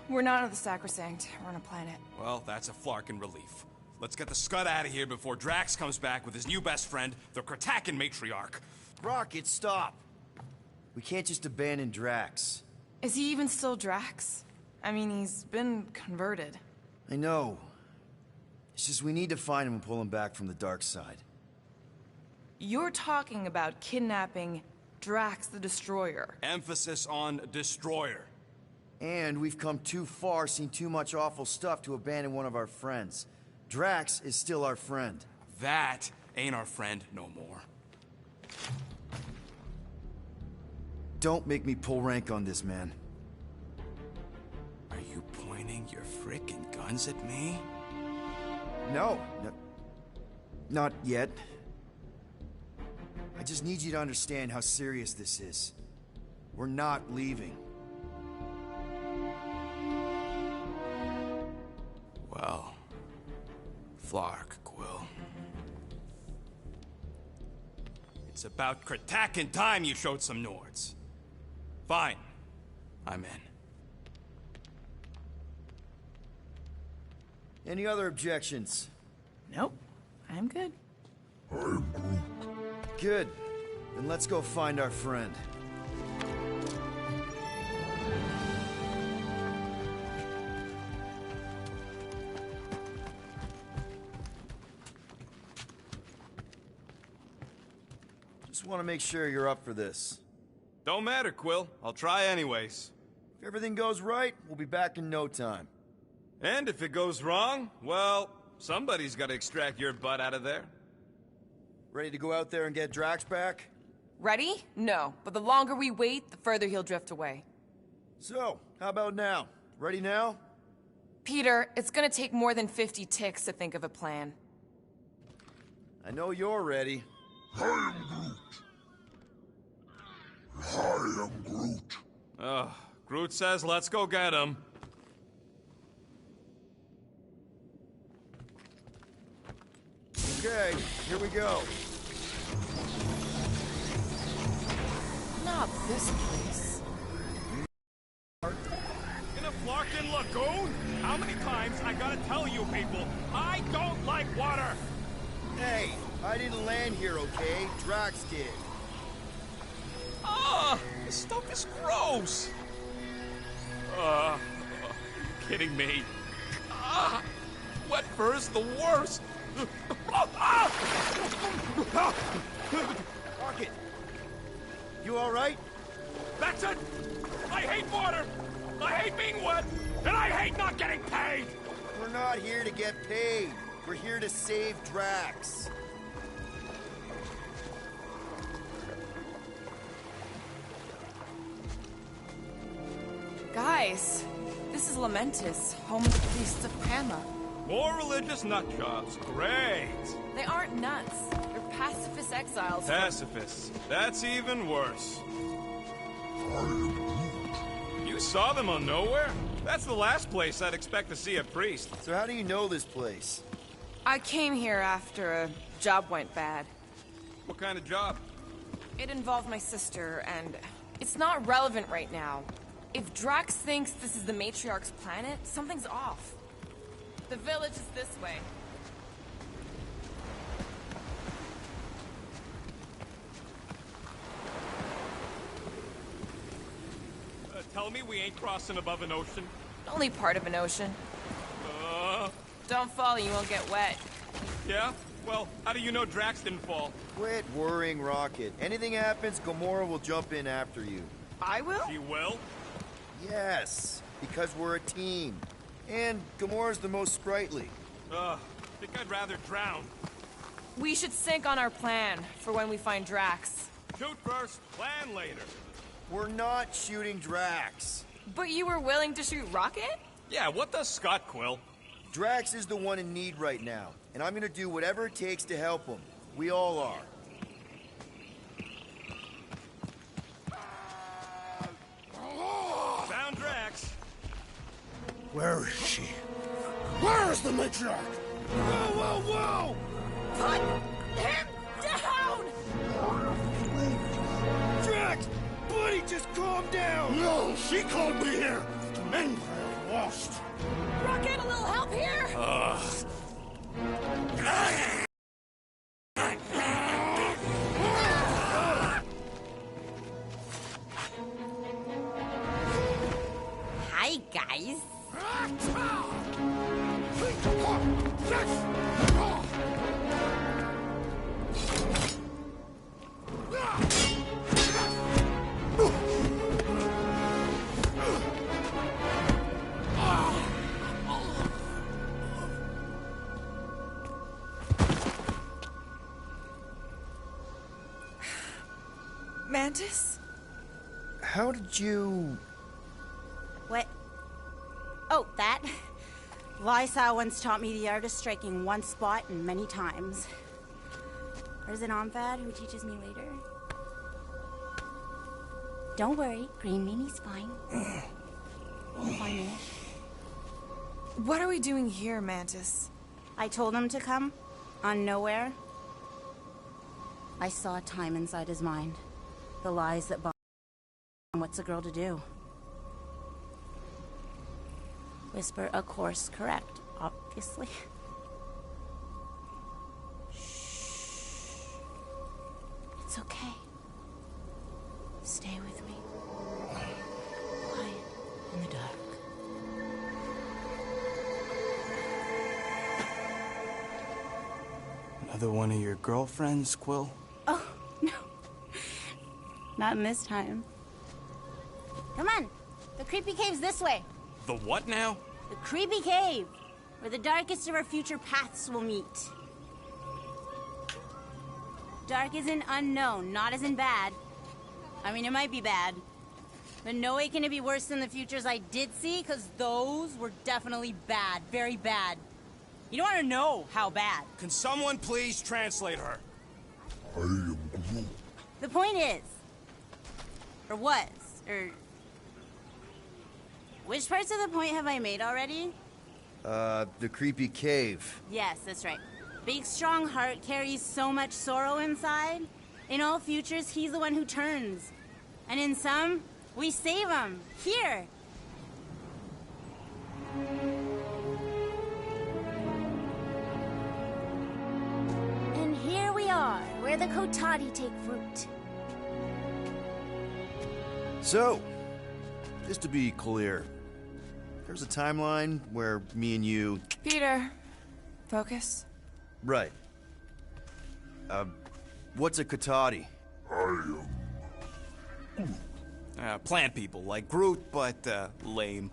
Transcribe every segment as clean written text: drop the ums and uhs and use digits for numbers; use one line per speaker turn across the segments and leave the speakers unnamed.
We're not on the Sacrosanct. We're on a planet.
Well, that's a flarkin' relief. Let's get the scud out of here before Drax comes back with his new best friend, the Kratakan matriarch.
Rocket, stop! We can't just abandon Drax.
Is he even still Drax? I mean, he's been converted.
I know. It's just we need to find him and pull him back from the dark side.
You're talking about kidnapping Drax the Destroyer.
Emphasis on destroyer.
And we've come too far, seen too much awful stuff to abandon one of our friends. Drax is still our friend.
That ain't our friend no more.
Don't make me pull rank on this, man.
Are you pointing your frickin' guns at me?
No, not yet. I just need you to understand how serious this is. We're not leaving.
Well, Flark, Quill. It's about Kratakan time you showed some Nords. Fine. I'm in.
Any other objections?
Nope. I'm good.
Good. Then let's go find our friend. Just want to make sure you're up for this.
Don't matter, Quill. I'll try anyways.
If everything goes right, we'll be back in no time.
And if it goes wrong, well, somebody's got to extract your butt out of there.
Ready to go out there and get Drax back?
Ready? No. But the longer we wait, the further he'll drift away.
So, how about now? Ready now?
Peter, it's gonna take more than 50 ticks to think of a plan.
I know you're ready.
I am Groot.
Groot says let's go get him.
Okay, here we go.
Not this place.
In a Flarkin lagoon? How many times I gotta tell you people, I don't like water!
Hey, I didn't land here, okay? Drax did.
This stuff is gross! Kidding me. Wet fur is the worst!
Rocket! You alright?
That's it! I hate water! I hate being wet! And I hate not getting paid!
We're not here to get paid. We're here to save Drax.
Guys, this is Lamentus, home of the priests of Pama.
More religious nutjobs. Great!
They aren't nuts. They're pacifist exiles.
Pacifists. That's even worse. You saw them on Nowhere? That's the last place I'd expect to see a priest.
So how do you know this place?
I came here after a job went bad.
What kind of job?
It involved my sister, and it's not relevant right now. If Drax thinks this is the Matriarch's planet, something's off. The village is this way.
Tell me we ain't crossing above an ocean?
Only part of an ocean. Don't fall, you won't get wet.
Yeah? Well, how do you know Drax didn't fall?
Quit worrying, Rocket. Anything happens, Gamora will jump in after you.
I will?
She will?
Yes, because we're a team. And Gamora's the most sprightly.
Think I'd rather drown.
We should sync on our plan for when we find Drax.
Shoot first, plan later.
We're not shooting Drax.
But you were willing to shoot Rocket?
Yeah, what does Scott, Quill?
Drax is the one in need right now, and I'm gonna do whatever it takes to help him. We all are.
Found Drax.
Where is she? Where is the matriarch?
Whoa, whoa, whoa!
Put him down!
Drax! Buddy, just
She called me here to mend what I lost.
Rocket, a little help here?
Hi, guys.
Mantis?
How did you...
What? Oh, that? Lysa once taught me the art of striking one spot and many times. There's an Omfad who teaches me later. Don't worry, Green Meanie's fine. Fine-ish.
What are we doing here, Mantis?
I told him to come, on nowhere. I saw time inside his mind. The lies that bind. What's a girl to do? Whisper a course correct, obviously. Shh. It's okay. Stay with me. Quiet in the dark.
Another one of your girlfriends, Quill?
Oh, no. Not in this time. Come on. The creepy cave's this way.
The what now?
The creepy cave, where the darkest of our future paths will meet. Dark as in unknown, not as in bad. I mean, it might be bad. But no way can it be worse than the futures I did see, because those were definitely bad. Very bad. You don't want to know how bad.
Can someone please translate her?
I am Groot.
The point is, or was, or... Which parts of the point have I made already?
The creepy cave.
Yes, that's right. Big, strong heart carries so much sorrow inside. In all futures, he's the one who turns. And in some, we save him. Here. And here we are, where the Kotati take fruit.
So, just to be clear, there's a timeline where me and you...
Peter, focus.
Right. What's a Kotati?
Plant people, like Groot, but, lame.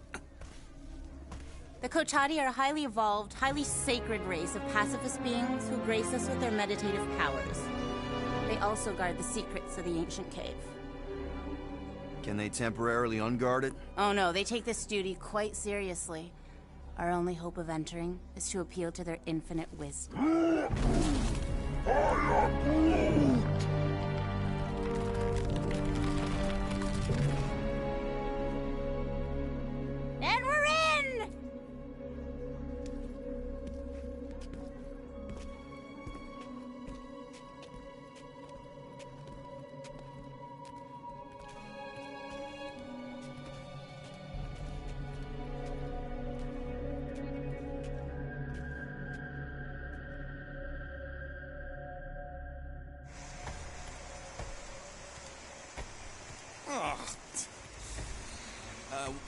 The Kotati are a highly evolved, highly sacred race of pacifist beings who grace us with their meditative powers. They also guard the secrets of the ancient cave.
Can they temporarily unguard it?
Oh no, they take this duty quite seriously. Our only hope of entering is to appeal to their infinite wisdom. And we're in!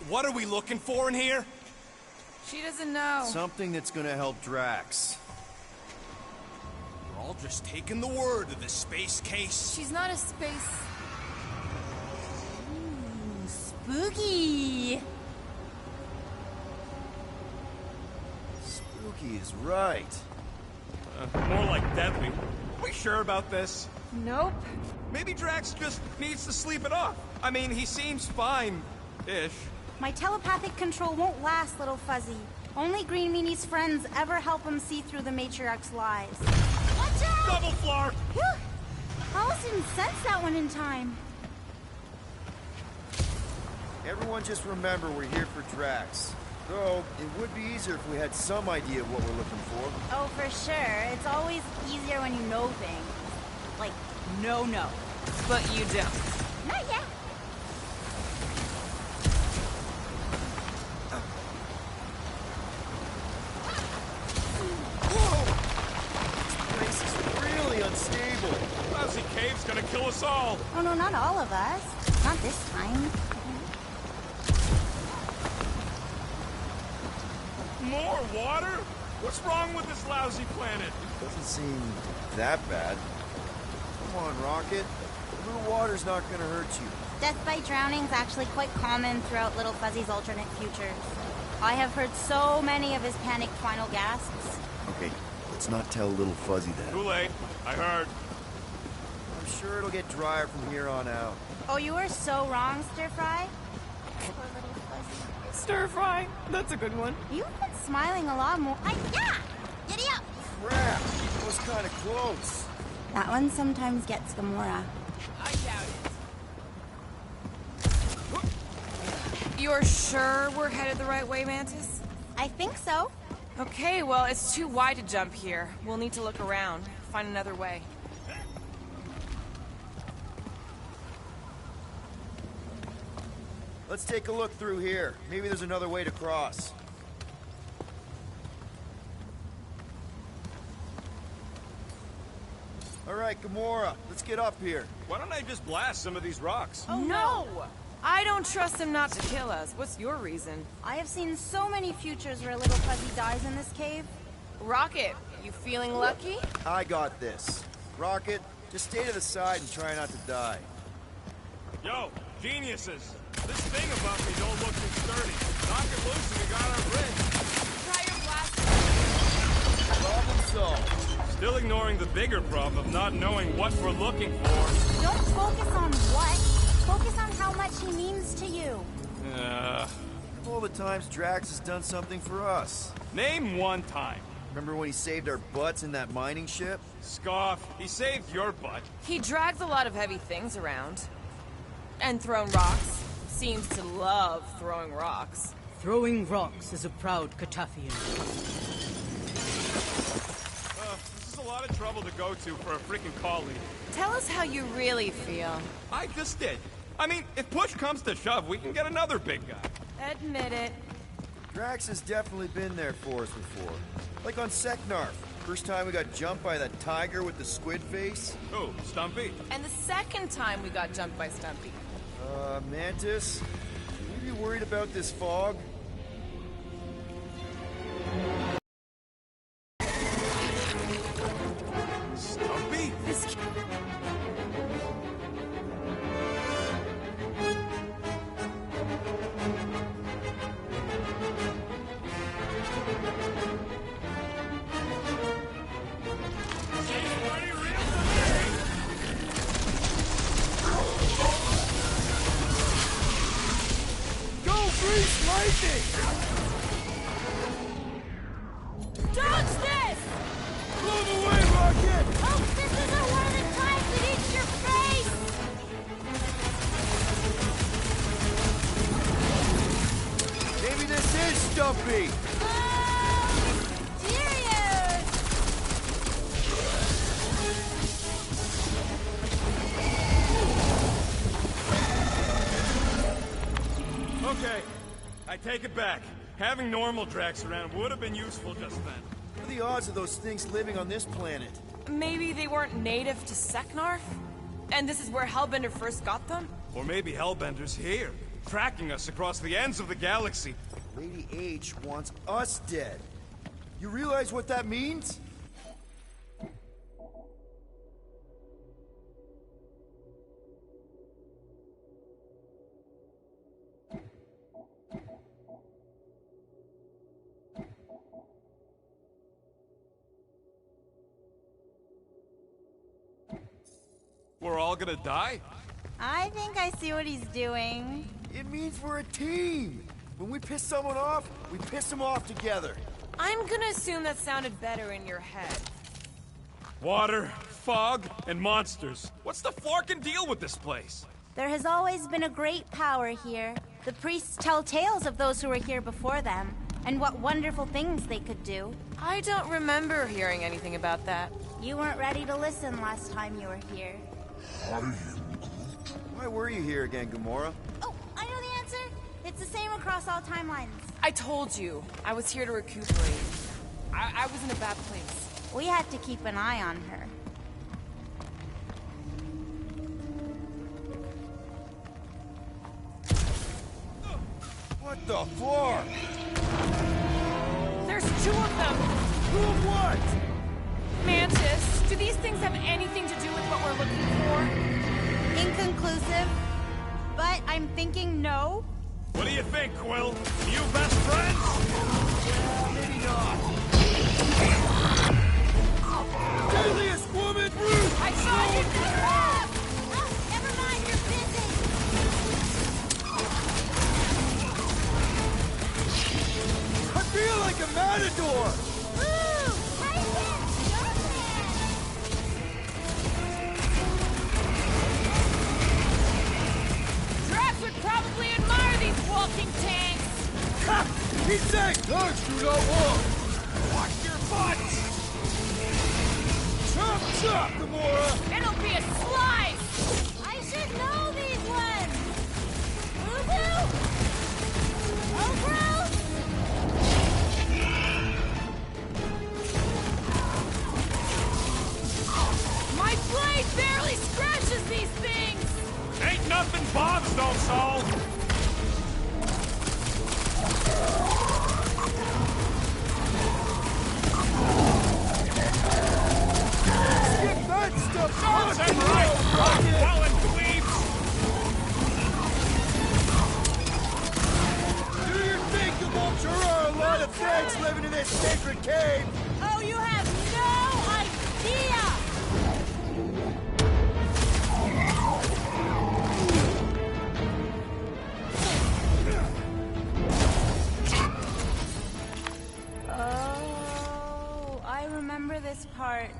What are we looking for in here?
She doesn't know.
Something that's gonna help Drax.
We're all just taking the word of the space case.
She's not a space...
Spooky!
Spooky is right.
More like deadly. Are we sure about this?
Nope.
Maybe Drax just needs to sleep it off. I mean, he seems fine-ish.
My telepathic control won't last, little fuzzy. Only Green Meanie's friends ever help him see through the Matriarch's lies. Watch out!
Double floor!
Whew! I almost didn't sense that one in time.
Everyone just remember we're here for Drax. Though, it would be easier if we had some idea of what we're looking for.
Oh, for sure. It's always easier when you know things. Like, no.
But you don't.
Not yet.
thing's gonna kill us all.
Oh no, not all of us. Not this time.
More water? What's wrong with this lousy planet?
Doesn't seem that bad. Come on, Rocket. A little water's not gonna hurt you.
Death by drowning's actually quite common throughout Little Fuzzy's alternate futures. I have heard so many of his panicked final gasps.
Okay, let's not tell Little Fuzzy that.
Too late. I heard.
I'm sure it'll get drier from here on out.
Oh, you were so wrong, Stir Fry. Poor Little Fuzzy.
Stir fry. That's a good one.
You've been smiling a lot more. Yeah! Giddy up!
Crap! That was kind of close.
That one sometimes gets Gamora.
I doubt it. You're sure we're headed the right way, Mantis?
I think so.
Okay, well, it's too wide to jump here. We'll need to look around, find another way.
Let's take a look through here. Maybe there's another way to cross. All right, Gamora, let's get up here.
Why don't I just blast some of these rocks?
Oh, no! I don't trust him not to kill us. What's your reason?
I have seen so many futures where Little Fuzzy dies in this cave.
Rocket, you feeling lucky?
I got this. Rocket, just stay to the side and try not to die.
Yo, geniuses. This thing above me don't look too sturdy. Knock it loose and we got our bridge.
Try your blast.
Problem solved.
Still ignoring the bigger problem of not knowing what we're looking for.
Don't focus on what. Focus on how much he means to you.
All the times Drax has done something for us.
Name one time.
Remember when he saved our butts in that mining ship?
Scoff. He saved your butt.
He drags a lot of heavy things around. And thrown rocks. Seems to love throwing rocks.
Throwing rocks is a proud Katafian.
This is a lot of trouble to go to for a freaking colleague.
Tell us how you really feel.
I just did. I mean, if push comes to shove, we can get another big guy.
Admit it.
Drax has definitely been there for us before. Like on Seknarf. First time we got jumped by that tiger with the squid face.
Oh, Stumpy.
And the second time we got jumped by Stumpy.
Mantis, are you worried about this fog?
Stumpy?
This Dodge this!
Move away, Rocket!
Oh, this isn't one of the times it eats your face!
Maybe this is Stumpy!
Oh, mysterious!
Okay, I take it back. Having normal Drax around would have been useful just then.
What are the odds of those things living on this planet?
Maybe they weren't native to Seknarf? And this is where Hellbender first got them?
Or maybe Hellbender's here, tracking us across the ends of the galaxy.
Lady H wants us dead. You realize what that means?
We're all gonna die?
I think I see what he's doing.
It means we're a team. When we piss someone off, we piss them off together.
I'm gonna assume that sounded better in your head.
Water, fog, and monsters. What's the forkin' deal with this place?
There has always been a great power here. The priests tell tales of those who were here before them, and what wonderful things they could do.
I don't remember hearing anything about that.
You weren't ready to listen last time you were here.
Why were you here again, Gamora?
Oh, I know the answer. It's the same across all timelines.
I told you, I was here to recuperate. I was in a bad place.
We had to keep an eye on her.
What the fuck?
There's 2 of them!
Who what?
Mantis, do these things have anything to do with what we're looking for?
Inconclusive, but I'm thinking no.
What do you think, Quill? You best friends?
Maybe not. Deadliest woman brute!
I saw you!
Ah! Oh, never mind, you're busy.
I feel like a matador!
Woo! Tyson!
Drax would probably admire these walking tanks!
Ha! He's safe! Tanks do not walk!
Watch your butts!
Chop, chop, Gamora!
It'll be a slice!
I should know these ones! Woo-hoo! Oh, gross!
My blade barely scratches these things!
Ain't nothing bombs don't solve!
Get that stuff
That's
fucking
right!
rocket!
Well and dweebs!
Do you think the Vulture are a lot of things living in this sacred cave?
Oh, you have no idea! Oh, I remember this part.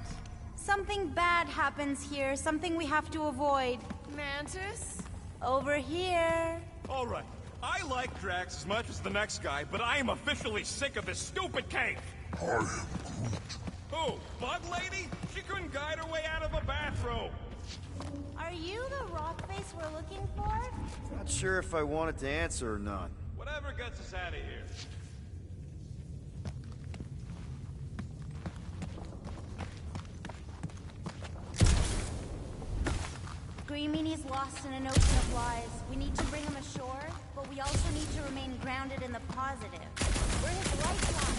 Something bad happens here, something we have to avoid.
Mantis?
Over here.
All right. I like Drax as much as the next guy, but I am officially sick of this stupid cave! Who? Bug Lady? She couldn't guide her way out of a bathrobe!
Are you the rock face we're looking for?
Not sure if I wanted to answer or not.
Whatever gets us out of here.
Green Meanie's lost in an ocean of lies. We need to bring him ashore, but we also need to remain grounded in the positive. We're his lifeline.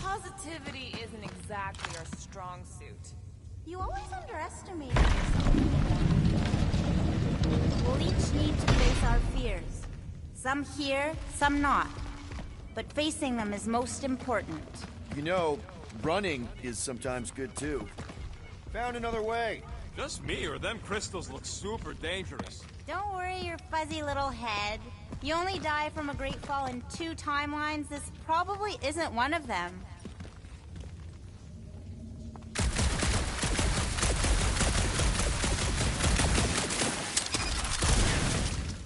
Positivity isn't exactly our strong suit.
You always underestimate yourself. We'll each need to face our fears. Some here, some not. But facing them is most important.
You know, running is sometimes good too. Found another way.
Just me, or them crystals look super dangerous.
Don't worry your fuzzy little head. You only die from a great fall in 2 timelines. This probably isn't one of them.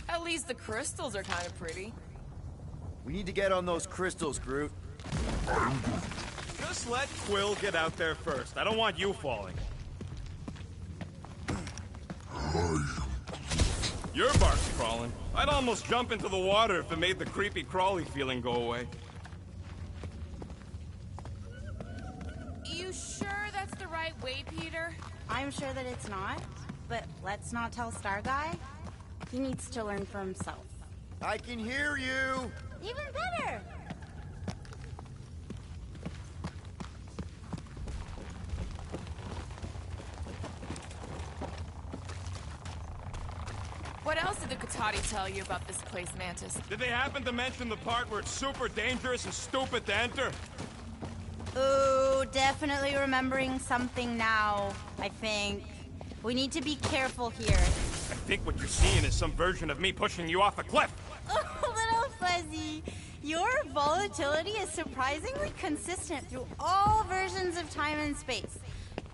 At least the crystals are kind of pretty.
We need to get on those crystals, Groot.
Just let Quill get out there first. I don't want you falling. Your bark's crawling. I'd almost jump into the water if it made the creepy crawly feeling go away.
You sure that's the right way, Peter?
I'm sure that it's not, but let's not tell Star Guy. He needs to learn for himself.
I can hear you!
Even better!
What else did the Katati tell you about this place, Mantis?
Did they happen to mention the part where it's super dangerous and stupid to enter?
Ooh, definitely remembering something now, I think. We need to be careful here.
I think what you're seeing is some version of me pushing you off a cliff.
Oh, little fuzzy. Your volatility is surprisingly consistent through all versions of time and space.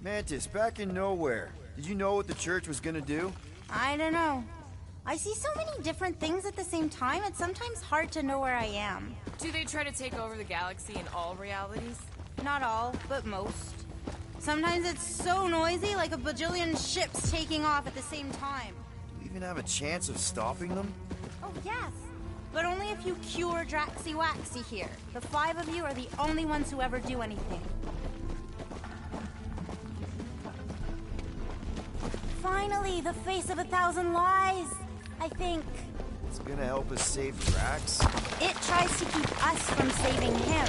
Mantis, back in nowhere. Did you know what the church was gonna do?
I don't know. I see so many different things at the same time, it's sometimes hard to know where I am.
Do they try to take over the galaxy in all realities?
Not all, but most. Sometimes it's so noisy, like a bajillion ships taking off at the same time.
Do we even have a chance of stopping them?
Oh, yes. But only if you cure Draxy Waxy here. The 5 of you are the only ones who ever do anything. Finally, the face of 1,000 lies, I think.
It's gonna help us save Drax?
It tries to keep us from saving him.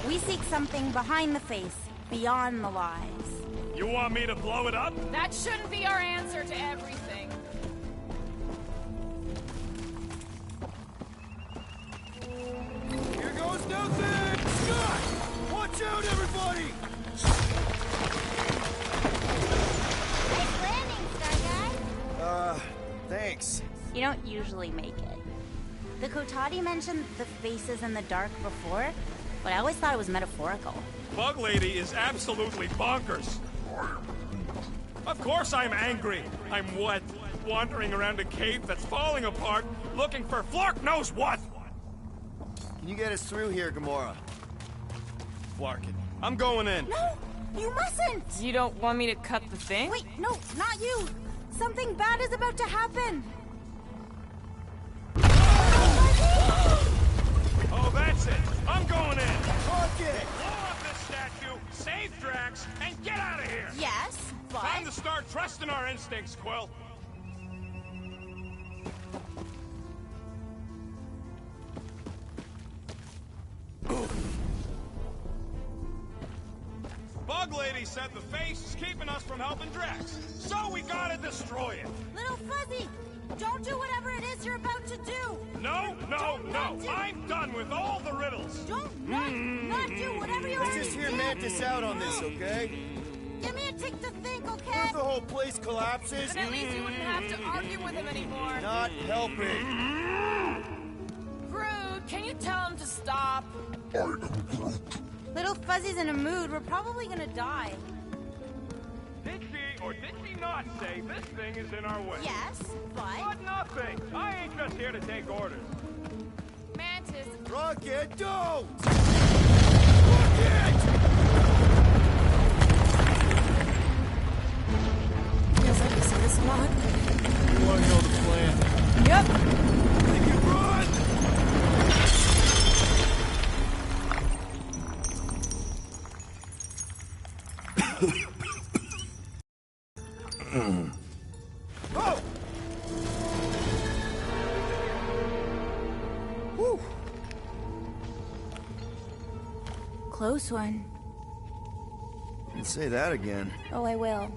We seek something behind the face, beyond the lies.
You want me to blow it up?
That shouldn't be our answer to everything.
Here goes nothing! Scott! Watch out, everybody!
Nice landing, Star Guy.
Thanks.
You don't usually make it. The Kotati mentioned the faces in the dark before, but I always thought it was metaphorical.
Bug Lady is absolutely bonkers. Of course I'm angry. I'm what? Wandering around a cave that's falling apart, looking for Flark knows what!
Can you get us through here, Gamora?
Flark it. I'm going in.
No! You mustn't!
You don't want me to cut the thing?
Wait, no, not you! Something bad is about to happen!
Oh, that's it. I'm going in.
Fuck it!
Blow up this statue, save Drax, and get out of here!
Yes, but...
Time to start trusting our instincts, Quill. Bug Lady said the face is keeping us from helping Drax, so we gotta destroy it.
Little Fuzzy, don't do whatever it is you're about to do!
No, no, no! I'm done with all the riddles!
Don't not do whatever you
Let's just hear Mantis out on this, okay?
Give me a tick to think,
If
okay?
the whole place collapses,
Then at least you wouldn't have to argue with him anymore.
not helping.
Groot, can you tell him to stop?
Little Fuzzy's in a mood. We're probably gonna die.
Did she or did she not say this thing is in our way?
Yes, but...
But nothing! I ain't just here to take orders.
Mantis,
Rocket, don't!
feels like this in the spot.
You wanna know the plan?
Yep.
Make it run! Oh! Whew.
Close one.
Can't say that again.
Oh, I will.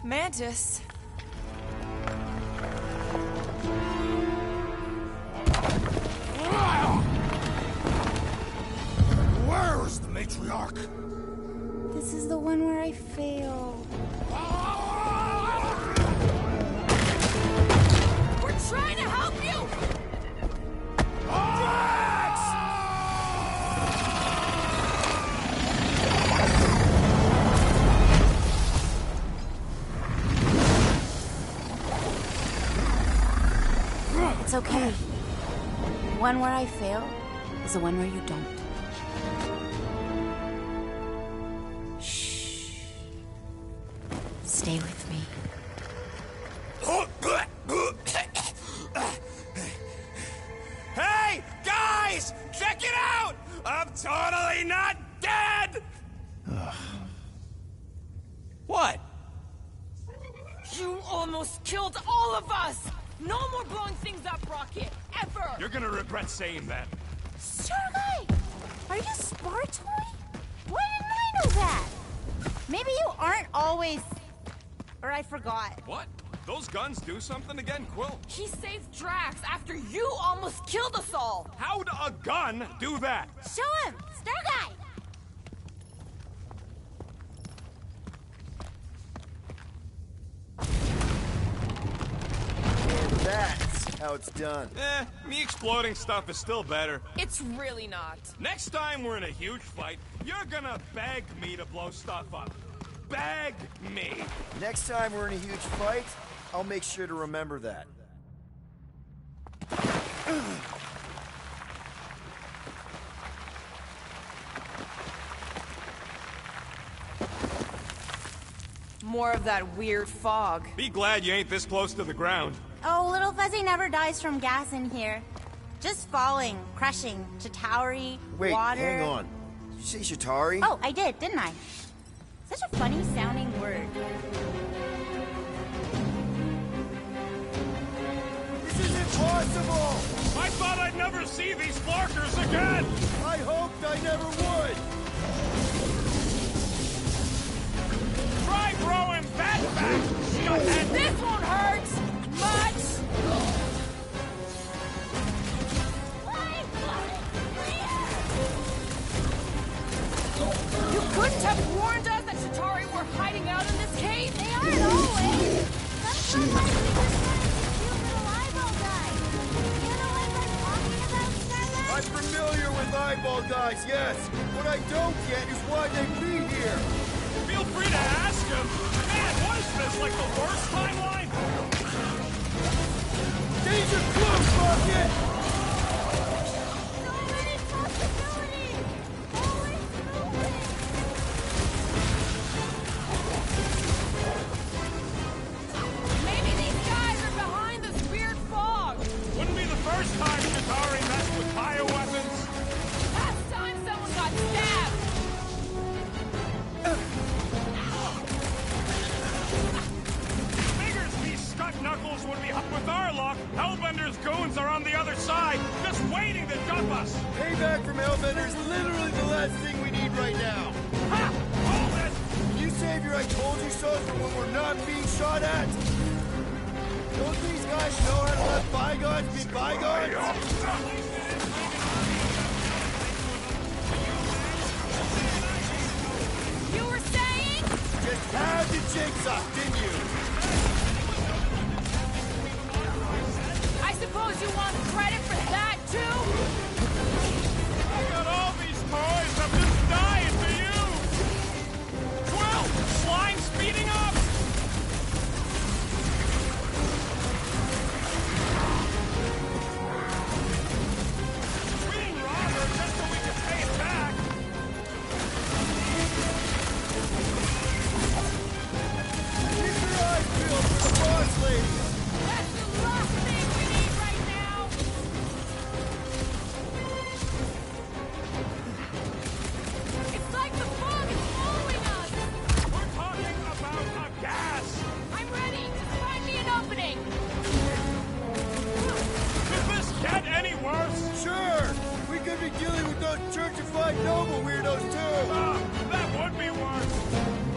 Mantis.
Where is the matriarch?
This is the one where I fail.
We're trying to help you!
It's okay. One where I fail is the one where you don't. Shh. Stay with me.
Hey, guys! Check it out! I'm totally not dead! What?
You almost killed all of us! No more blowing things up, Rocket! Ever!
You're gonna regret saying that.
Star Guy! Are you Spar Toy? Why didn't I know that? Maybe you aren't always... Or I forgot.
What? Those guns do something again, Quill?
He saved Drax after you almost killed us all!
How'd a gun do that?
Show him! Star Guy!
That's how it's done.
Me exploding stuff is still better.
It's really not.
Next time we're in a huge fight, you're gonna beg me to blow stuff up. Beg me!
Next time we're in a huge fight, I'll make sure to remember that.
More of that weird fog.
Be glad you ain't this close to the ground.
Oh, Little Fuzzy never dies from gas in here. Just falling, crushing, Chitauri,
Wait,
water...
hang on. Did you say Chitauri?
Oh, I did, didn't I? Such a funny sounding word.
impossible!
I thought I'd never see these Flarkers again!
I hoped I never would!
Try throwing that back, scuthead!
This won't hurt much! You couldn't have warned us that Chitauri were hiding out in this cave?
They aren't always. Sometimes they just run into cute little eyeball guys. You know what I'm talking about, Starlight?
I'm familiar with eyeball guys, yes. What I don't get is why they be here.
Feel free to ask him. Man, what is this, like the worst timeline?
Danger close, Rocket!
So many possibilities. Always moving.
Maybe these guys are behind this weird fog.
Wouldn't be the first time Chitauri messed with bioweapons.
Last time someone got stabbed.
Figures these scut knuckles would be up with our luck. Hellbender's goons are on the other side, just waiting to dump us.
Payback from Hellbender is literally the last thing we need right now.
Ha! Hold it!
Can you save your I told you so for when we're not being shot at? Don't these guys know how to let bygones be bygones?
You were saying?
Just had the jigsaw, didn't you?
I suppose you want credit for that, too?
I got all these toys, I'm just dying for you! 12! Slime speeding up! Being robber just so we can pay it back!
Keep your eyes peeled for the boss lady.
That's the last thing we need right now! It's like the fog is following us!
We're talking about a gas!
I'm ready! Just find me an opening!
Could this get any worse?
Sure, we could be dealing with those churchified noble weirdos too.
That would be worse!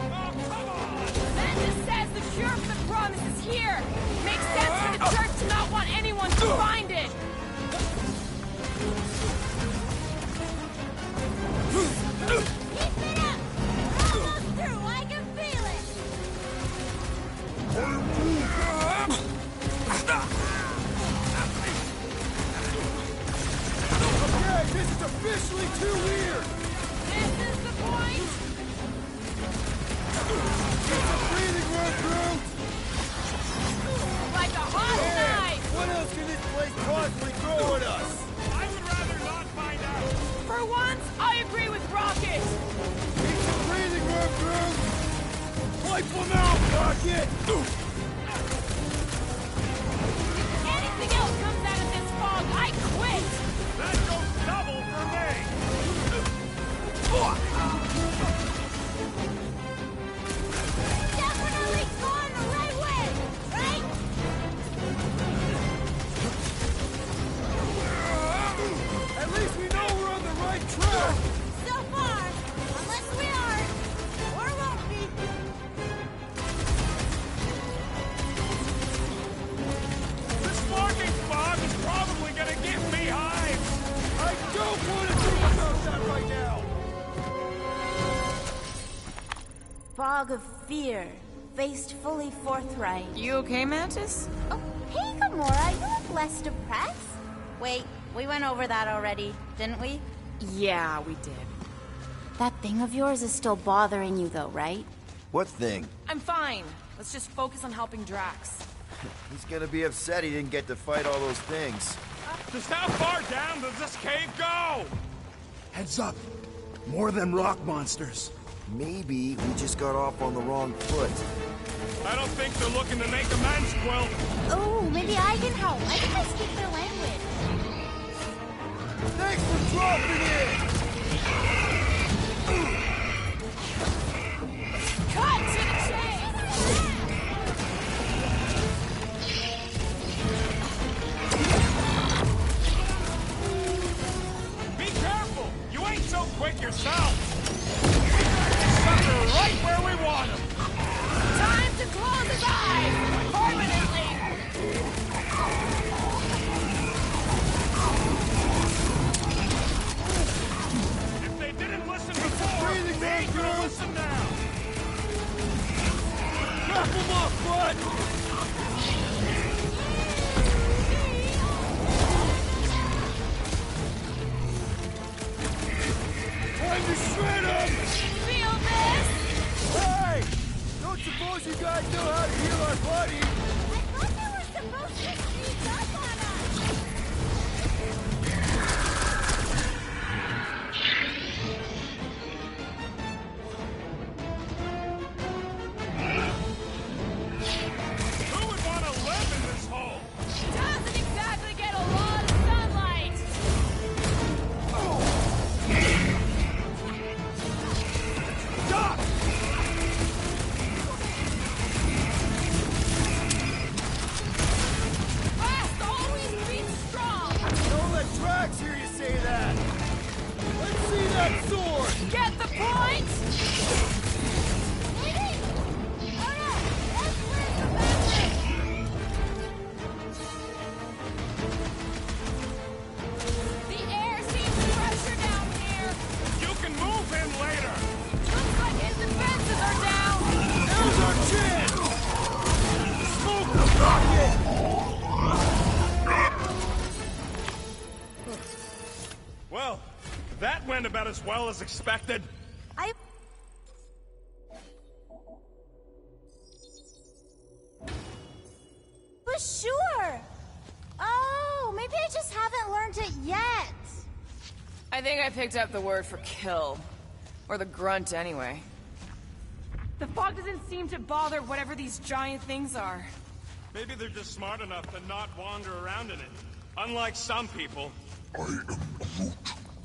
Oh, come on!
That just says the cure for the promise is here! Makes sense for the church to not want anyone to find it!
Keep it up. We're almost through. I can feel it.
Okay, this is officially too weird.
This is the point!
It's a breathing room, Groot.
Like a hot knife!
What else can this place possibly throw at us?
I would rather not find out!
For once, I agree with Rocket!
It's a breathing room, Groot. Wipe them out, Rocket.
If anything else comes out of this fog, I quit!
That goes double for me!
Definitely going the right way, right?
At least we know we're on the right track.
So far, unless we aren't, or won't be.
This fucking fog is probably gonna give me hives!
I don't want to think about that right now.
Fog of fear, faced fully forthright.
You okay, Mantis?
Oh, hey, Gamora, you look less depressed. Wait, we went over that already, didn't we?
Yeah, we did.
That thing of yours is still bothering you, though, right?
What thing?
I'm fine. Let's just focus on helping Drax.
He's gonna be upset he didn't get to fight all those things.
Just how far down does this cave go?
Heads up. More than rock monsters.
Maybe we just got off on the wrong foot.
I don't think they're looking to make amends, Quill.
Oh, maybe I can help. I think I speak their language.
Thanks for dropping in!
Cut to the chase!
Snap him off, bud! Time to shred him!
Feel this?
Hey! Don't suppose you guys know how to heal our buddy?
I thought they were supposed to sneak up on us!
Who would want to live in this hole?
Doesn't exactly get a lot of sunlight.
Stop!
Fast always beats strong.
Don't let Drax hear you say that! Let's see that sword!
Get the point?
Wait! Oh no! That's where the bathroom!
The air seems fresher down here.
You can move in later.
Looks like his defenses are down.
Now's our chance! Smoke the rocket!
Well, that went about as well as expected.
For sure! Oh, maybe I just haven't learned it yet.
I think I picked up the word for kill. Or the grunt, anyway. The fog doesn't seem to bother whatever these giant things are.
Maybe they're just smart enough to not wander around in it. Unlike some people.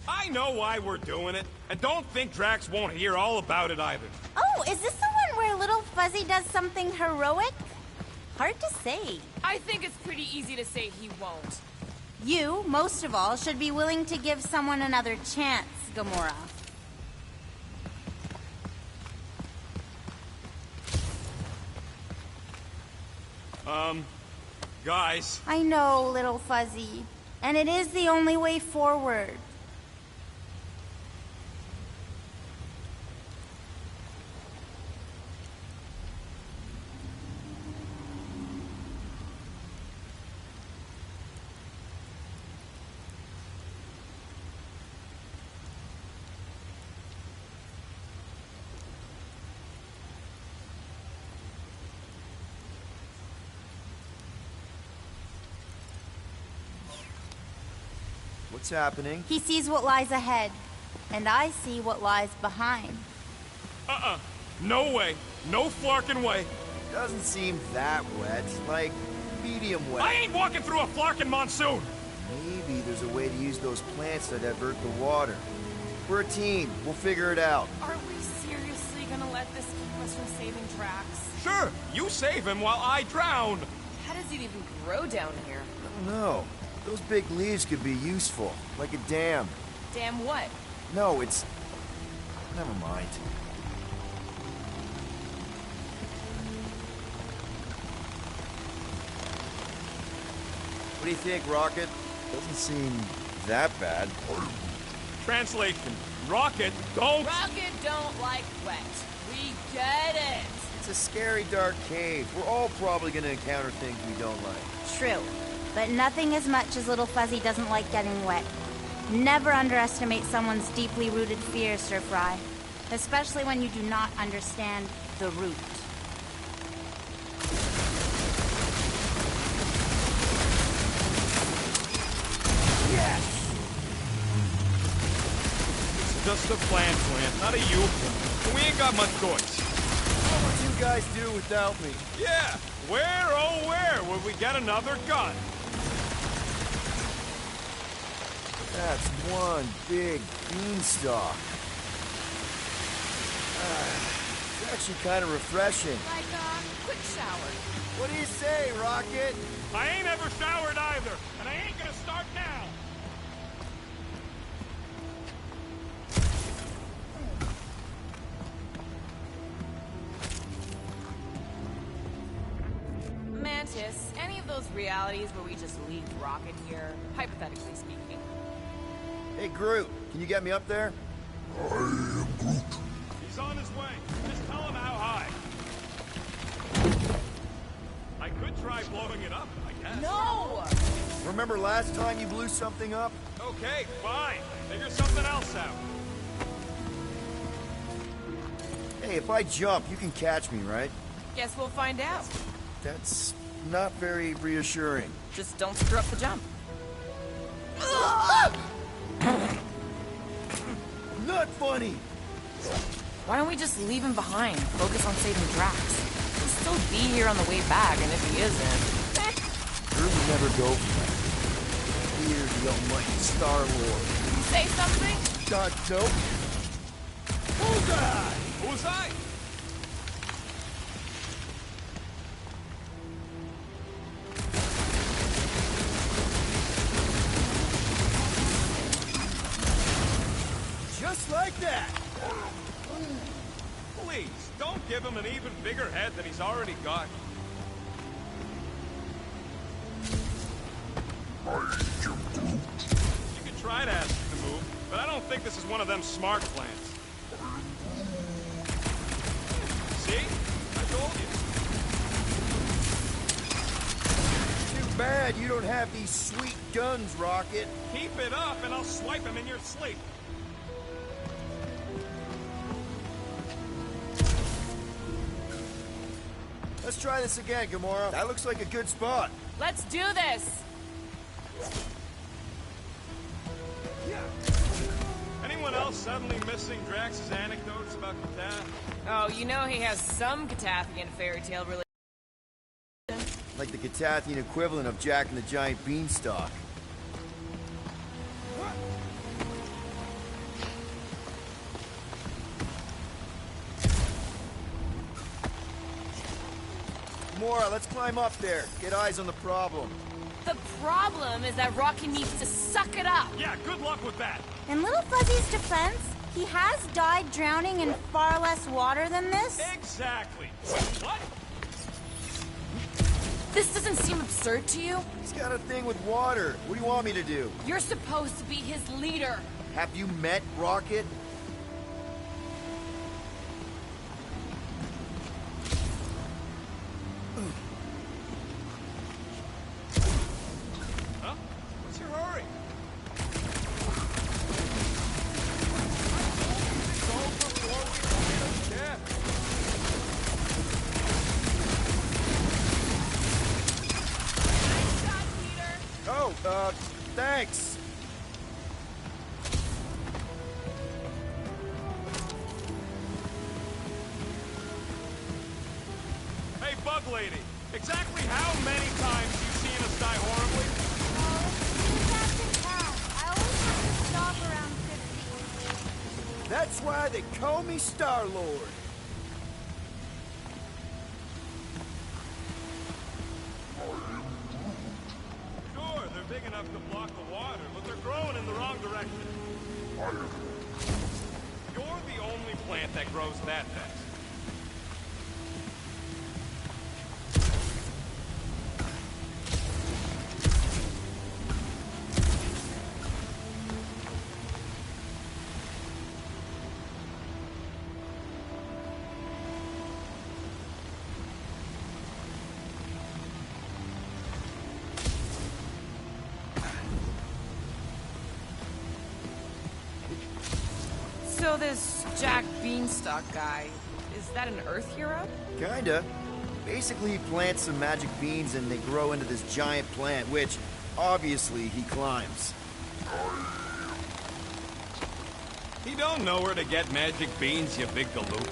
I know why we're doing it, and don't think Drax won't hear all about it either.
Oh, is this the one where Little Fuzzy does something heroic? Hard to say.
I think it's pretty easy to say he won't.
You, most of all, should be willing to give someone another chance, Gamora.
Guys,
I know, Little Fuzzy. And it is the only way forward.
What's happening?
He sees what lies ahead, and I see what lies behind.
no way. No flarkin' way.
Doesn't seem that wet. Like, medium wet.
I ain't walking through a flarkin' monsoon.
Maybe there's a way to use those plants to divert the water. We're a team. We'll figure it out.
Are we seriously gonna let this keep us from saving Drax?
Sure, you save him while I drown.
How does it even grow down here?
I don't know. Those big leaves could be useful. Like a dam.
Damn what?
No, it's... Never mind. What do you think, Rocket? Doesn't seem that bad.
Translation. Rocket, don't...
Rocket don't like wet. We get it.
It's a scary, dark cave. We're all probably gonna encounter things we don't like.
True. But nothing as much as Little Fuzzy doesn't like getting wet. Never underestimate someone's deeply rooted fear, Sir Fry. Especially when you do not understand the root.
Yes!
It's just a plant, not a you. And we ain't got much choice.
What would you guys do without me?
Yeah, where, oh where would we get another gun?
That's one big beanstalk. It's actually kind of refreshing.
Like a quick shower.
What do you say, Rocket?
I ain't ever showered either, and I ain't gonna start now.
Mantis, any of those realities where we just leave Rocket here, hypothetically speaking?
Hey, Groot, can you get me up there?
I am Groot.
He's on his way. Just tell him how high. blowing it up, I guess.
No!
Remember last time you blew something up?
Okay, fine. Figure something else out.
Hey, if I jump, you can catch me, right?
Guess we'll find out.
That's not very reassuring.
Just don't screw up the jump.
Not funny!
Why don't we just leave him behind? Focus on saving Drax. He'll still be here on the way back, and if he isn't...
Drew would never go for that. Fear the almighty Star-Lord.
You say something?
Nope. Who's that?
Who's I?
Just like that!
Please, don't give him an even bigger head than he's already got. You could try to ask him to move, but I don't think this is one of them smart plans. See? I told you.
Too bad you don't have these sweet guns, Rocket.
Keep it up and I'll swipe him in your sleep.
Let's try this again, Gamora. That looks like a good spot.
Let's do this!
Anyone else suddenly missing Drax's anecdotes about Catan?
Oh, you know he has some Catathian fairy tale related.
Like the Catathian equivalent of Jack and the Giant Beanstalk. Gamora, let's climb up there. Get eyes on the problem.
The problem is that Rocky needs to suck it up.
Yeah, good luck with that.
In Little Fuzzy's defense, he has died drowning in far less water than this.
Exactly. What?
This doesn't seem absurd to you?
He's got a thing with water. What do you want me to do?
You're supposed to be his leader.
Have you met Rocket?
Huh? What's your hurry?
Oh, thanks.
Hey, Bug Lady, exactly how many times you seen us die horribly?
I always have to stop around 50.
That's why they call me Star-Lord.
Sure, they're big enough to block the water, but they're growing in the wrong direction. You're the only plant that grows that fast.
So this Jack Beanstalk guy, is that an Earth hero?
Kinda. Basically, he plants some magic beans and they grow into this giant plant, which, obviously, he climbs.
He don't know where to get magic beans, you big galoot.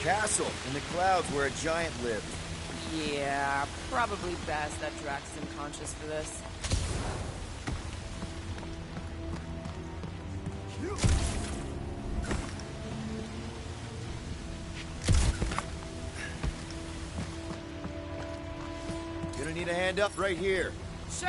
castle in the clouds where a giant lived.
Yeah, probably best that Drax is unconscious for this.
Gonna need a hand up right here.
Sure!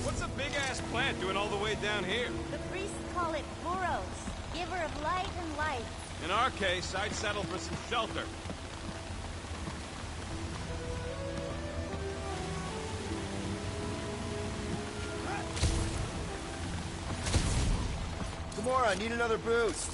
What's a big-ass plant doing all the way down here?
The priests call it Boros, giver of light and life.
In our case, I'd settle for some shelter.
Gamora, need another boost.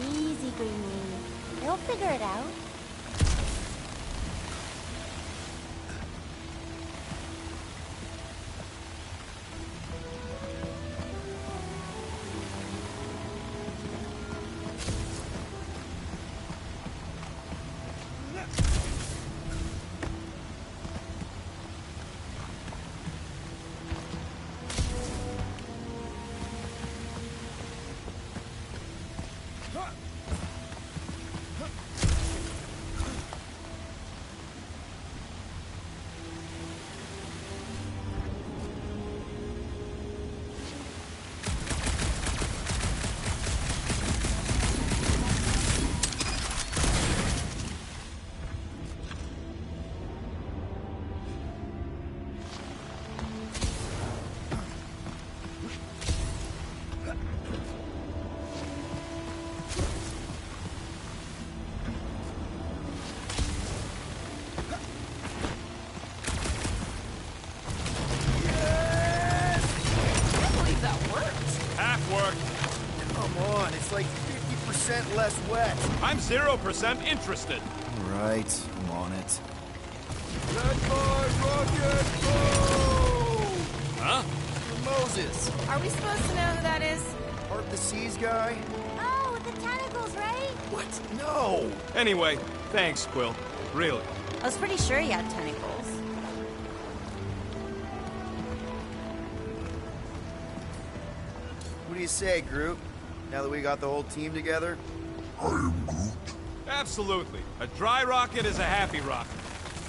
Easy, Greenwing. They'll figure it out. It's like 50% less wet.
I'm 0% interested.
All right, I'm on it.
Red bar, rocket, go!
Huh?
Moses,
Are we supposed to know who that is?
Part the Seas guy?
Oh, with the tentacles, right?
What? No!
Anyway, thanks, Quill. Really.
I was pretty sure he had tentacles.
What do you say, Groot? Now that we got the whole team together?
Absolutely. A dry rocket is a happy rocket.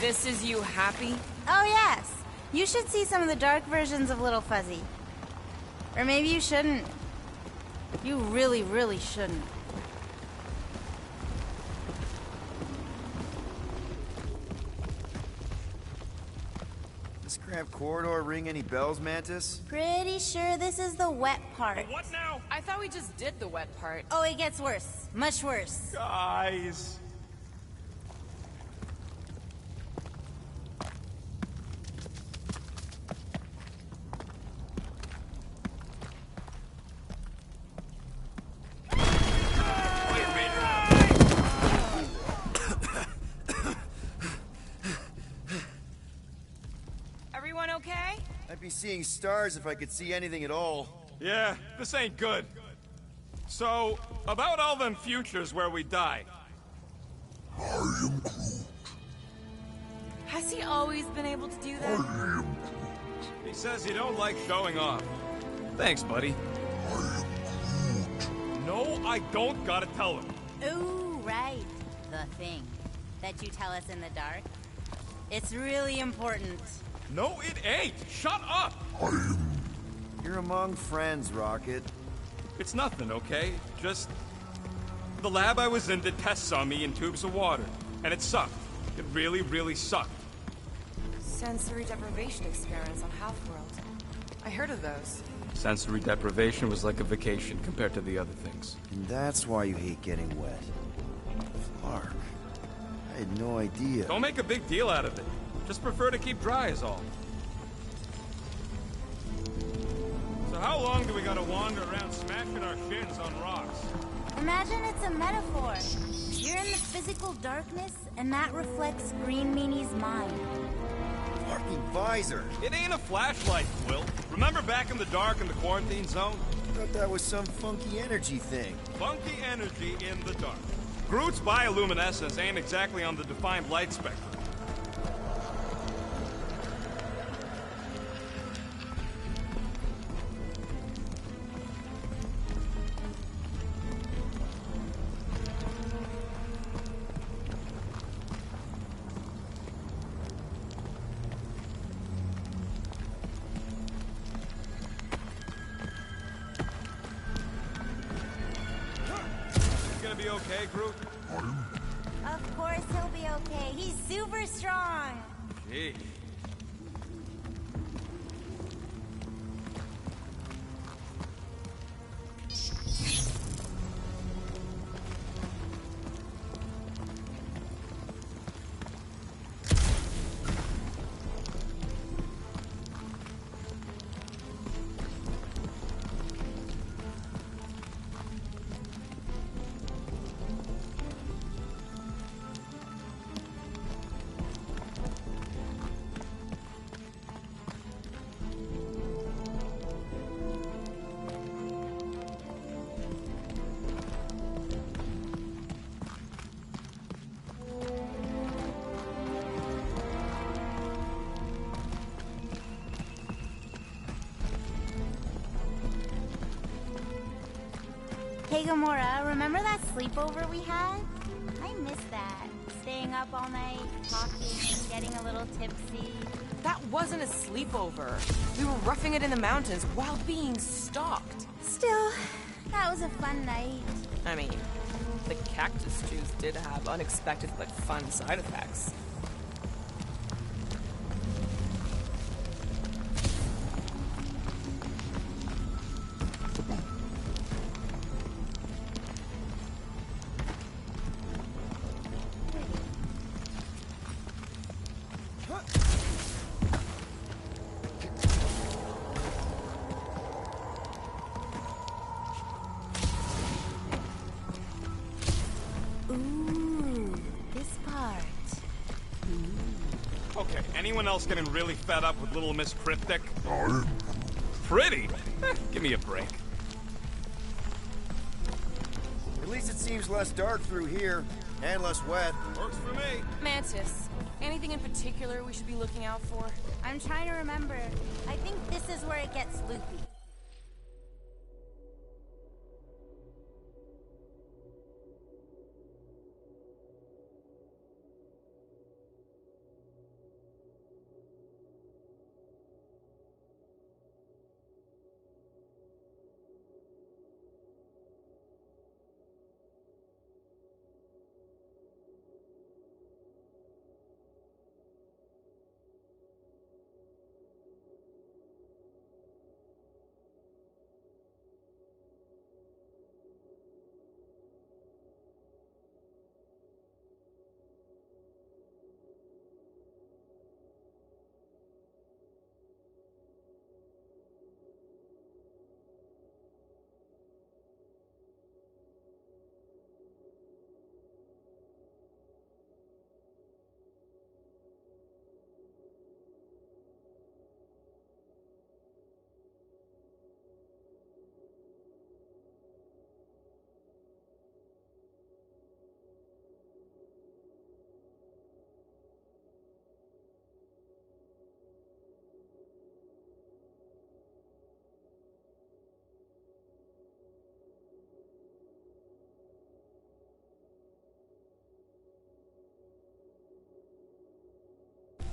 This is you happy?
Oh, yes. You should see some of the dark versions of Little Fuzzy. Or maybe you shouldn't. You really, really shouldn't.
This cramped corridor ring any bells, Mantis?
Pretty sure this is the wet part.
What now?
I thought we just did the wet part.
Oh, it gets worse. Much worse.
Guys.
Everyone okay?
I'd be seeing stars if I could see anything at all.
Yeah, this ain't good. So, about all them futures where we die.
Has he always been able to do that?
He says you don't like showing off. Thanks, buddy. No, I don't gotta tell him.
Ooh, right. The thing that you tell us in the dark. It's really important.
No, it ain't. Shut up.
You're among friends, Rocket.
It's nothing, okay? Just... the lab I was in did tests on me in tubes of water, and it sucked. It really, really sucked.
Sensory deprivation experiments on Half-World. I heard of those.
Sensory deprivation was like a vacation compared to the other things.
And that's why you hate getting wet. Clark, I had no idea.
Don't make a big deal out of it. Just prefer to keep dry is all. So how long do we gotta wander around smashing our shins on rocks?
Imagine it's a metaphor. You're in the physical darkness, and that reflects Green Meanie's mind.
Fucking visor.
It ain't a flashlight, Will. Remember back in the dark in the quarantine zone?
I thought that was some funky energy thing.
Funky energy in the dark. Groot's bioluminescence ain't exactly on the defined light spectrum. Be okay, Groot?
Of course he'll be okay. He's super strong.
Gee.
Hey Gamora, remember that sleepover we had? I miss that. Staying up all night, talking, getting a little tipsy.
That wasn't a sleepover. We were roughing it in the mountains while being stalked.
Still, that was a fun night.
I mean, the cactus juice did have unexpected but fun side effects.
Okay, anyone else getting really fed up with Little Miss Cryptic? Pretty? Give me a break.
At least it seems less dark through here, and less wet.
Works for me.
Mantis, anything in particular we should be looking out for?
I'm trying to remember. I think this is where it gets loopy.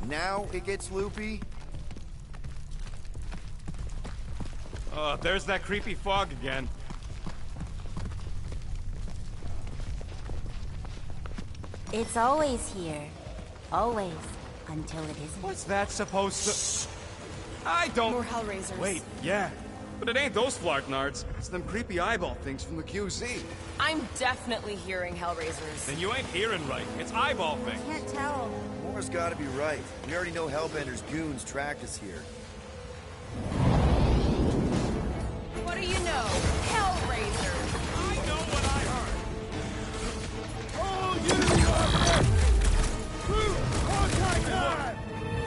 Now it gets loopy?
There's that creepy fog again.
It's always here. Always. Until it isn't.
What's that supposed to... I don't...
More Hellraisers.
Wait, yeah. But it ain't those Flarknards. It's them creepy eyeball things from the QZ.
I'm definitely hearing Hellraisers.
Then you ain't hearing right. It's eyeball things.
Can't tell.
Moore's gotta be right. We already know Hellbender's goons tracked us here.
What do you know? Hellraisers!
I know what I heard.
Oh, you contact time!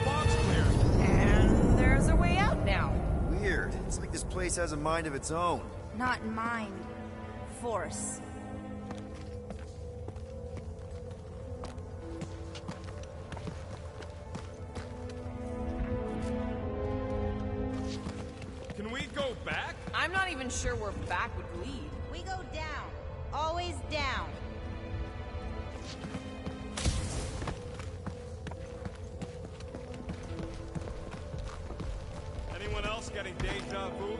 Fog's clear.
And there's a way out now.
Weird. It's like this place has a mind of its own.
Not mind. Force.
Can we go back?
I'm not even sure where back would lead.
We go down. Always down.
Anyone else getting deja vu?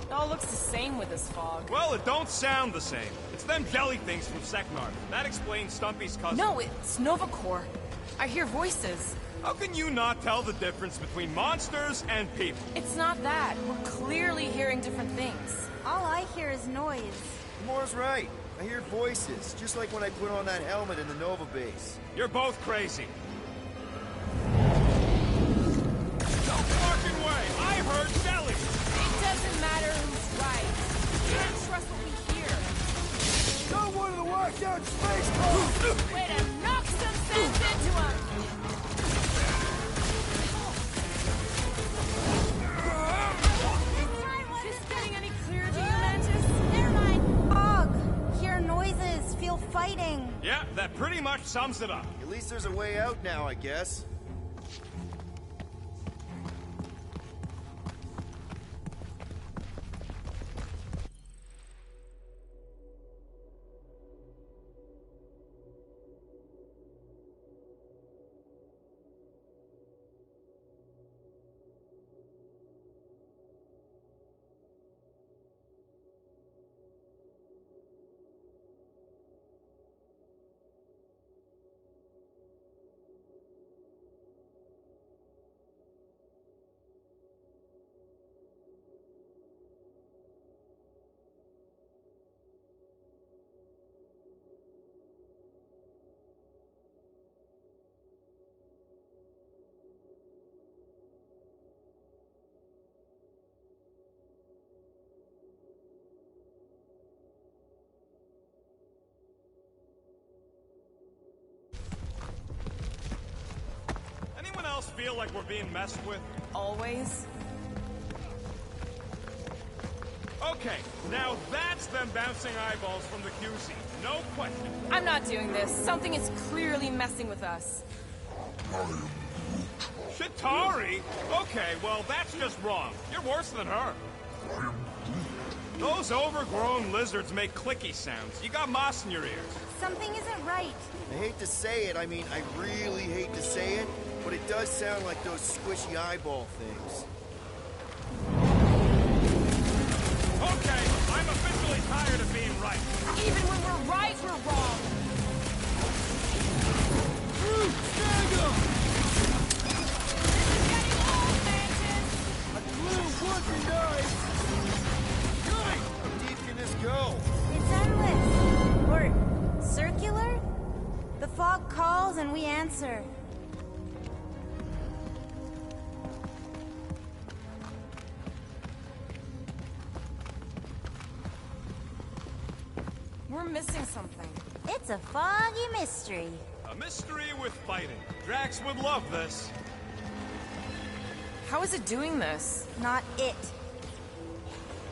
It all looks the same with this fog.
Well, it don't sound the same. It's them jelly things from Seknarf. That explains Stumpy's cousin.
No, it's Novacore. I hear voices.
How can you not tell the difference between monsters and people?
It's not that. We're clearly hearing different things.
All I hear is noise.
Moore's right. I hear voices, just like when I put on that helmet in the Nova base.
You're both crazy. No fucking way! I heard jelly!
It doesn't matter who's right. We can't trust what we hear.
Not one of the washed out space cars!
Way to knock some sense into him! Is this getting any clearer to you, Mantis?
Never mind. Fog. Hear noises. Feel fighting.
Yeah, that pretty much sums it up.
At least there's a way out now, I guess.
Anyone else feel like we're being messed with?
Always.
Okay, now that's them bouncing eyeballs from the QC. No question.
I'm not doing this. Something is clearly messing with us.
Chitauri? Okay, well, that's just wrong. You're worse than her. Those overgrown lizards make clicky sounds. You got moss in your ears.
Something isn't right.
I hate to say it, I mean, I really hate to say it, but it does sound like those squishy eyeball things.
Okay, I'm officially tired of being right.
Even when we're right, we're wrong.
Stand up!
This is getting old, Mantis.
A clue would be nice! Good! How deep can this go?
It's endless. Or circular? The fog calls and we answer.
We're missing something.
It's a foggy mystery.
A mystery with fighting. Drax would love this.
How is it doing this?
Not it.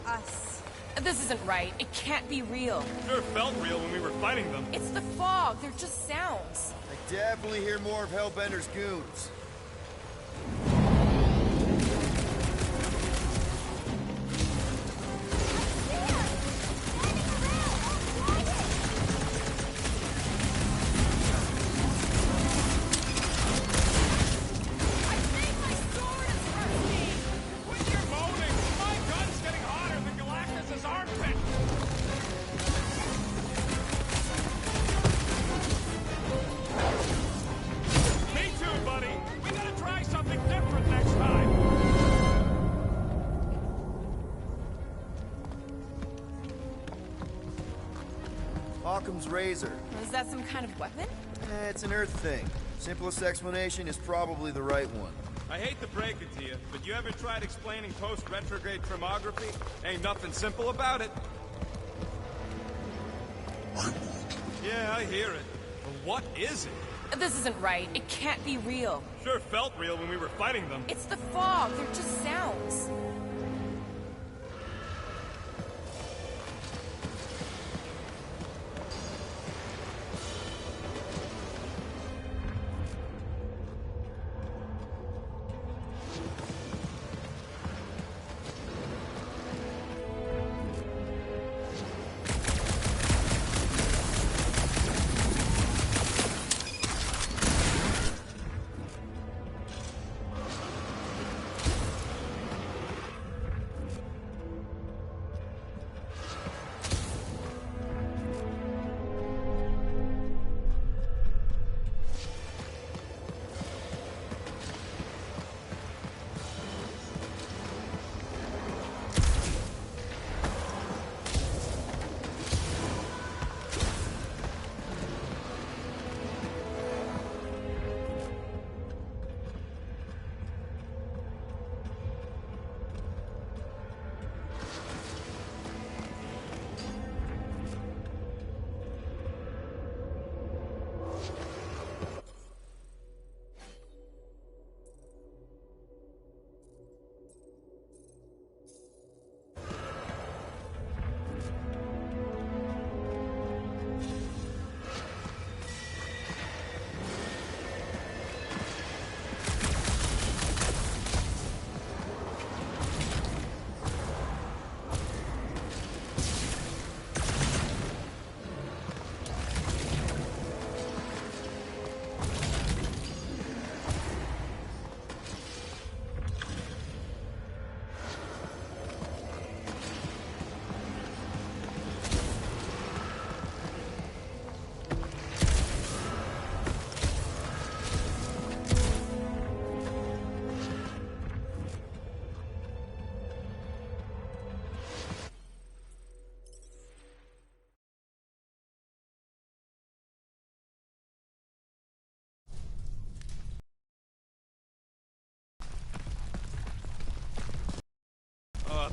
Us.
This isn't right. It can't be real.
Sure felt real when we were fighting them.
It's the fog. They're just sounds.
I definitely hear more of Hellbender's goons. Occam's razor.
Is that some kind of weapon?
It's an Earth thing. Simplest explanation is probably the right one.
I hate to break it to you, but you ever tried explaining post-retrograde thermography? Ain't nothing simple about it. Yeah, I hear it. But what is it?
This isn't right. It can't be real.
Sure felt real when we were fighting them.
It's the fog. They're just sounds.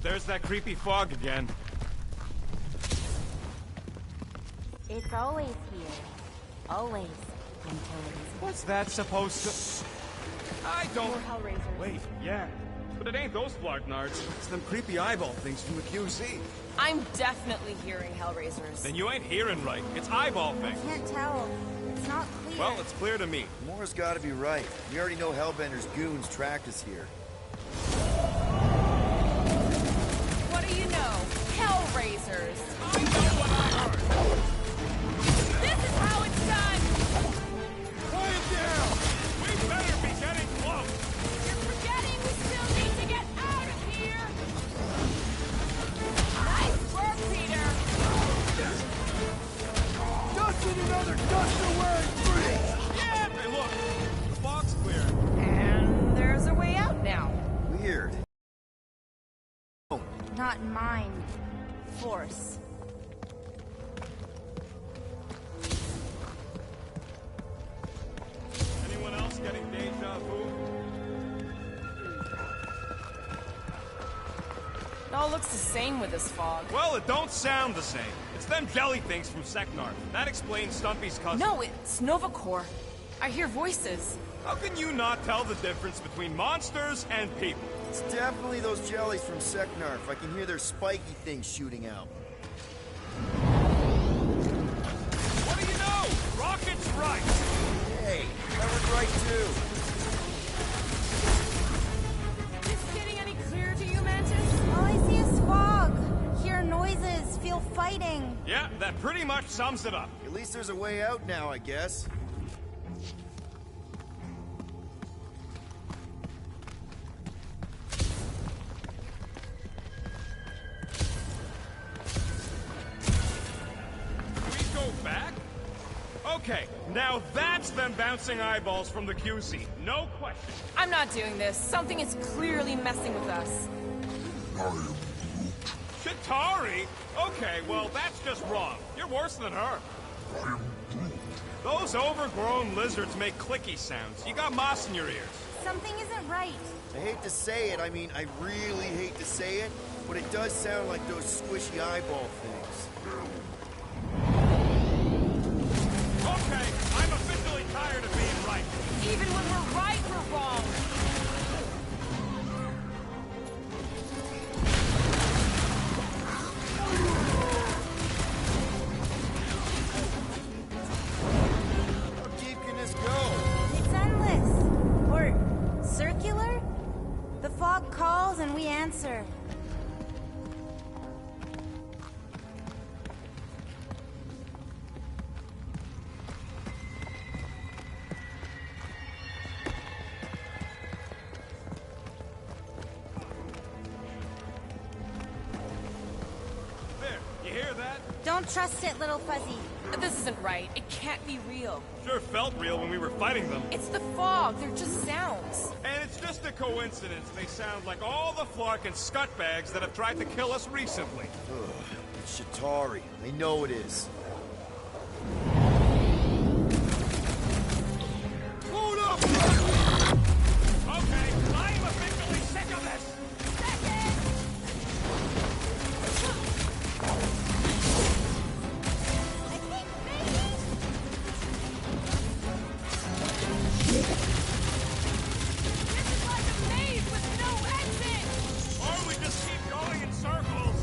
There's that creepy fog again.
It's always here. Always. Until it isn't.
What's that supposed to... I don't...
More Hellraisers.
Wait, yeah. But it ain't those Flartnards. It's them creepy eyeball things from the QC.
I'm definitely hearing Hellraisers.
Then you ain't hearing right. It's eyeball things.
Can't tell. It's not clear.
Well, it's clear to me.
Moore's gotta be right. We already know Hellbender's goons tracked us here.
What do you know? Hellraisers.
I know what I heard.
This is how it's done.
Quiet down. We better be getting close.
You're forgetting we still need to get out of here. Nice work, Peter.
Dust in another duster wearing free!
Yeah, hey, look. The fog's clear.
And there's a way out now.
Weird.
Not mine. Force.
Anyone else getting deja vu?
It all looks the same with this fog.
Well, it don't sound the same. It's them jelly things from Seknar. That explains Stumpy's cousin.
No, it's Nova Corps. I hear voices.
How can you not tell the difference between monsters and people?
It's definitely those jellies from Seknarf. I can hear their spiky things shooting out.
What do you know? Rocket's right.
Hey, that was right too.
Is it getting any clearer to you, Mantis?
All I see is fog. Hear noises. Feel fighting.
Yeah, that pretty much sums it up.
At least there's a way out now, I guess.
Okay, now that's them bouncing eyeballs from the QC. No question.
I'm not doing this. Something is clearly messing with us.
Chitari? Okay, well, that's just wrong. You're worse than her. Those overgrown lizards make clicky sounds. You got moss in your ears.
Something isn't right.
I hate to say it, I mean, I really hate to say it, but it does sound like those squishy eyeball things.
Okay, I'm officially tired of being right.
Even when we're right, we're wrong.
How deep can this go?
It's endless. Or circular? The fog calls and we answer.
There, you hear that?
Don't trust it, little fuzzy.
This isn't right. It can't be real.
Sure felt real when we were fighting them.
It's the fog. They're just sounds.
And it's just a coincidence they sound like all the flark and scutbags that have tried to kill us recently.
Ugh, it's Shatari. I know it is. Hold up!
Okay, I am officially sick of this!
This is like a maze with no exit!
Or we just keep going in circles!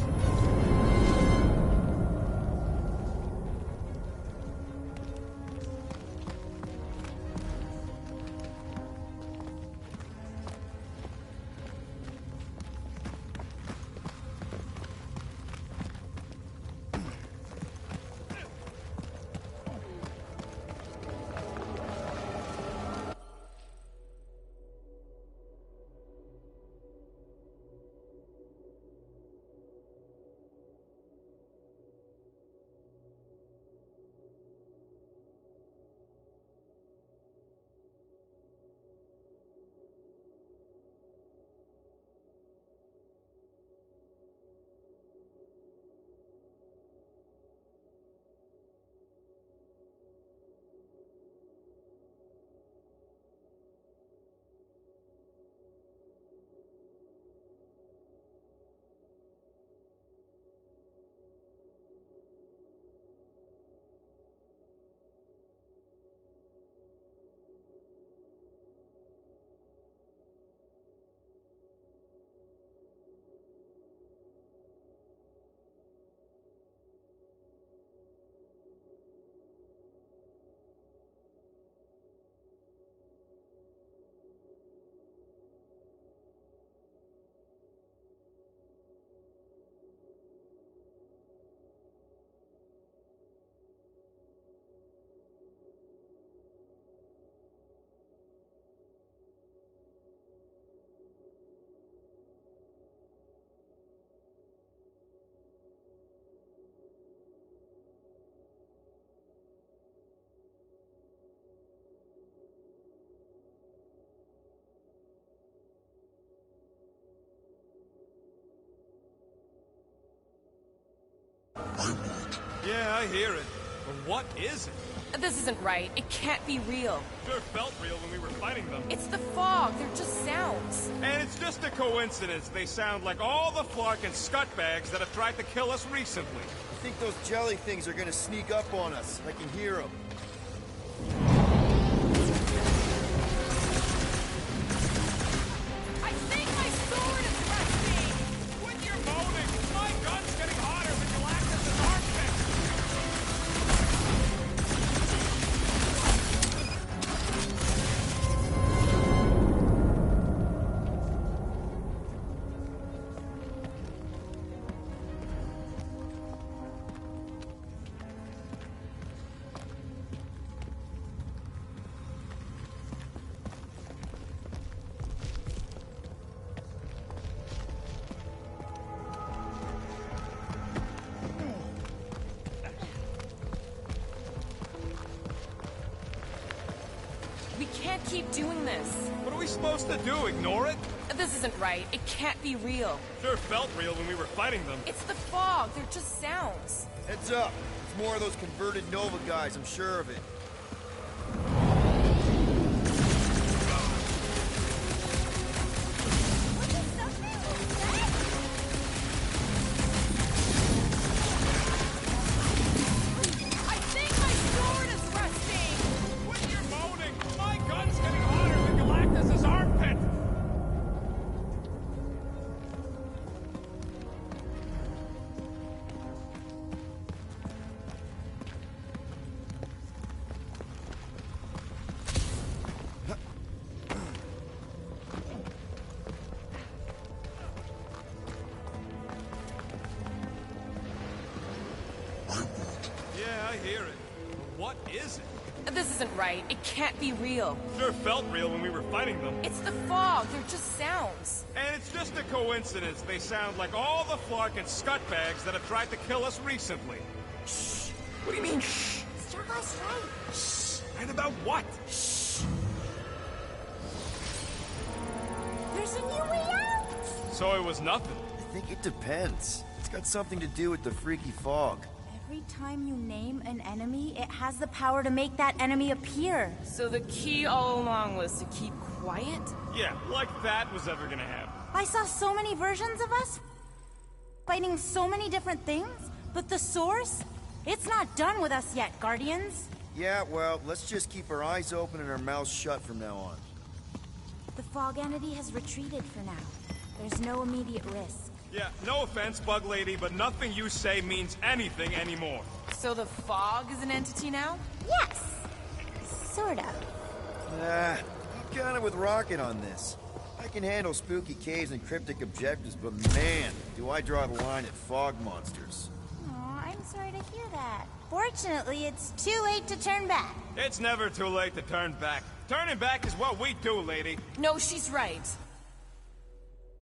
Yeah, I hear it. But what is it?
This isn't right. It can't be real.
Sure felt real when we were fighting them.
It's the fog. They're just sounds.
And it's just a coincidence they sound like all the flark and scutbags that have tried to kill us recently.
I think those jelly things are gonna sneak up on us. I can hear them.
I think my sword is rusty.
Quit your moaning! My gun's getting hotter than Galactus' armpit!
We can't keep doing this.
What are we supposed to do? Ignore it?
This isn't right. It can't be real.
Sure felt real when we were fighting them.
It's the fog. They're just sounds.
Heads up. It's more of those converted Nova guys, I'm sure of it.
I think my sword is rusting!
Quit your moaning! My gun's getting hotter than Galactus's armpit! Yeah, I hear it. What is it?
This isn't right. It can't be real.
Sure felt real when we were fighting them.
It's the fog. They're just sounds.
And it's just a coincidence they sound like all the Flark and scutbags that have tried to kill us recently. Shh. What do you mean, shh?
Starguy's right.
Shh. And about what?
There's a new way out!
So it was nothing.
I think it depends. It's got something to do with the freaky fog.
Every time you name an enemy, it has the power to make that enemy appear.
So the key all along was to keep quiet?
Yeah, like that was ever gonna happen.
I saw so many versions of us fighting so many different things, but the source, it's not done with us yet, Guardians.
Yeah, well, let's just keep our eyes open and our mouths shut from now on.
The fog entity has retreated for now. There's no immediate risk.
Yeah, no offense, Bug Lady, but nothing you say means anything anymore.
So the fog is an entity now?
Yes! Sort of.
I'm kinda with Rocket on this. I can handle spooky caves and cryptic objectives, but man, do I draw the line at fog monsters.
Aw, I'm sorry to hear that. Fortunately, it's too late to turn back.
It's never too late to turn back. Turning back is what we do, lady.
No, she's right.